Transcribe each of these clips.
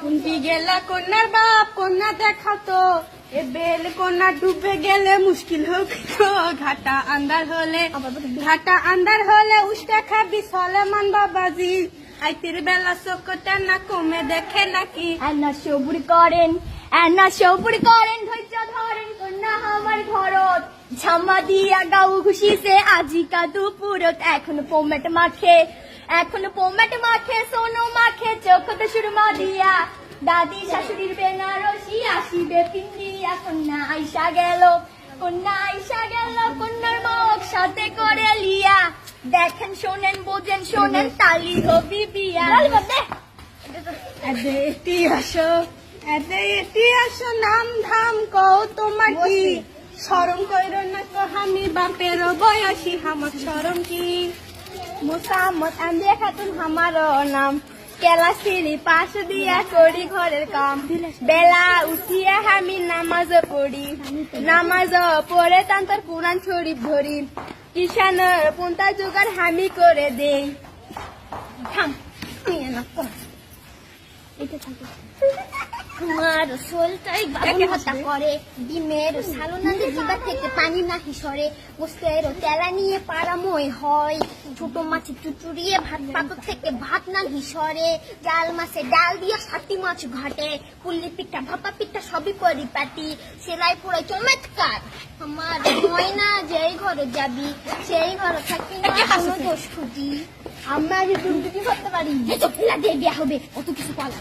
কুন্তি গেলা কন্যার বাপ, কন্যা দেখাতো এ বেল কন্যা ডুবে গেলে মুশকিল হোক তো। ঘাটা আন্দার হলে উষ্টা খাবি সলেমান বাবাজি। আইতির বেলা চোখটা না কমে দেখে নাকি। এনা সবুর করেন ধৈর্য ধরেন কন্যা আমার ঘরত। ঝামা দিয়া গাউ খুশিতে আজিকা দুপুরত। এখনো পোমেট মাখে সোনো মাখে চোখতে সুরমা দিয়া। দাদি শাশুড়ির বেনারসি আসিবে পিন্ডিয়া। কন্যা আইসা গেল কন্যার মুখ সাথে করে লিয়া। দেখেন শোনেন বোঝেন শোনেন তালি হবি বিয়া। এটি আসো নাম ধাম কও তোমার কি। শরম কইর না তো আমি বাপের বয়সী, আমার শরম কি। মোসাম্মদ আন্দিয়া খাতুন হামারো নাম। কেলা সিঁড়ি পাশ দিয়া করি ঘরের কাম। বেলা উঠিয়া আমি নামাজ পড়ে তান্তর কোরআন শরীফ ধরি। কিষান পন্থা জোগাড় হামি করে দেই। থাম আমার শোলটাই হত্যা করে। ডিমের সালোনাদের জিবা থেকে পানি নাহি সরে। গোস্তের তেলা নিয়ে পাড়াময় হয়। ছোট মাছ চুচুড়িয়ে ভাত পাতর থেকে ভাত নাহি সরে। জাল মাছে ডাল দিয়ে 7টি মাছ ঘাটে। পুল্লি পিঠা ভাপা পিঠা সবই পরিপাটি। সেলাই পুরাই চমৎকার। আমার ময়না যেই ঘরে যাবি সেই ঘরে থাকি না কোনো দোষ খুঁজি। আমরা যে দুর্নীতি করতে পারি দিয়ে বিয়া হবে অত কিছু পালা।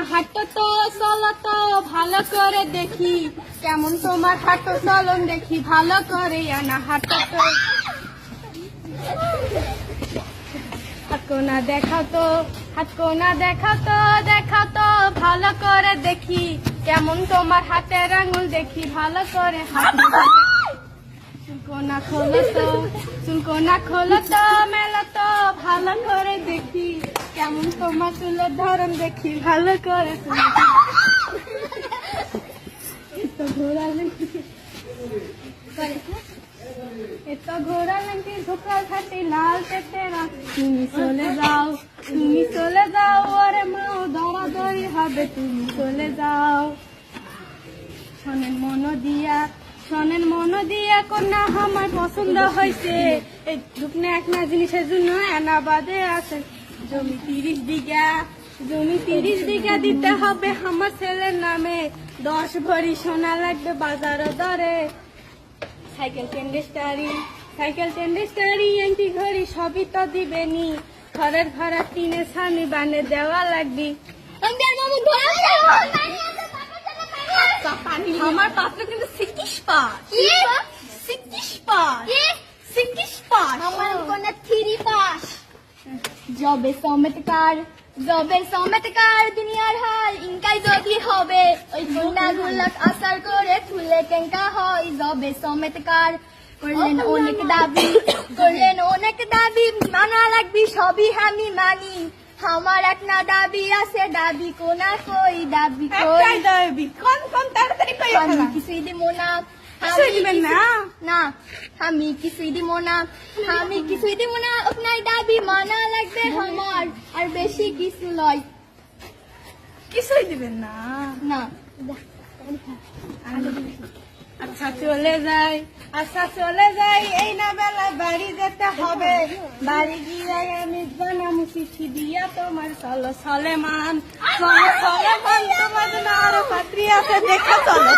হাঁটো তো চলো তো ভালো করে দেখি। কেমন তোমার হাঁটো চলন দেখি ভালো করে। হাঁটো তো হাতকোনা দেখাও তো ভালো করে দেখি। কেমন তোমার হাতের আঙুল দেখি ভালো করে। চুলকোনা খোলো তো মেলো তো ভালো করে দেখি। কেমন তোমার চুলের ধরন দেখি ভালো করে। ঘোড়া লেঙ্কি ধোকার খাটি লাল তেতেরা। তুমি চলে যাও ওরে মাও দরাদরি হবে। তুমি চলে যাও। শোনেন মন দিয়া কন্যা আমার পছন্দ হয়েছে। এই ঢুকনে একটা জিনিসের জন্য এনাবাদে আছে জমি 30 বিঘা দিতে হবে আমার ছেলের নামে। 10 ভরি সোনা লাগবে বাজার দরে। সাইকেল টেন্ডেস্টারি এন্টি ঘড়ি সবই তো দিবেনি। ঘরের ভাড়া টিনের ছানি বানে দেওয়া লাগবে। আমার পাত্র কিন্তু 6 পাস। আমার কোনা 3 পাস। জবে চমৎকার দুনিয়ার হাল ইনকাই যদি হবে। ওই কন্যা গুলাক আসার করে ফুলে কেঙ্কা হয়। জবে চমৎকার করলেন অনেক দাবি মানা লাগবি সবই আমি মানি। আমার এক না দাবি আছে দাবি কোনা কই দাবি কোন তাড়াতাড়ি কই। আমি কিছুই দিব না। আমি কিছুই দিব না। আপনার দাবি মানা লাগবে আমার। আর বেশি কিছু লয়। কিছুই দিবেন না। আচ্ছা চলে যাই এই না বেলা বাড়ি যেতে হবে। বাড়ি গিয়ে আমি বানামু চিঠি দিয়া তোমার সলেমান তোমার জন্য আরো পাত্রী আছে দেখা চলো।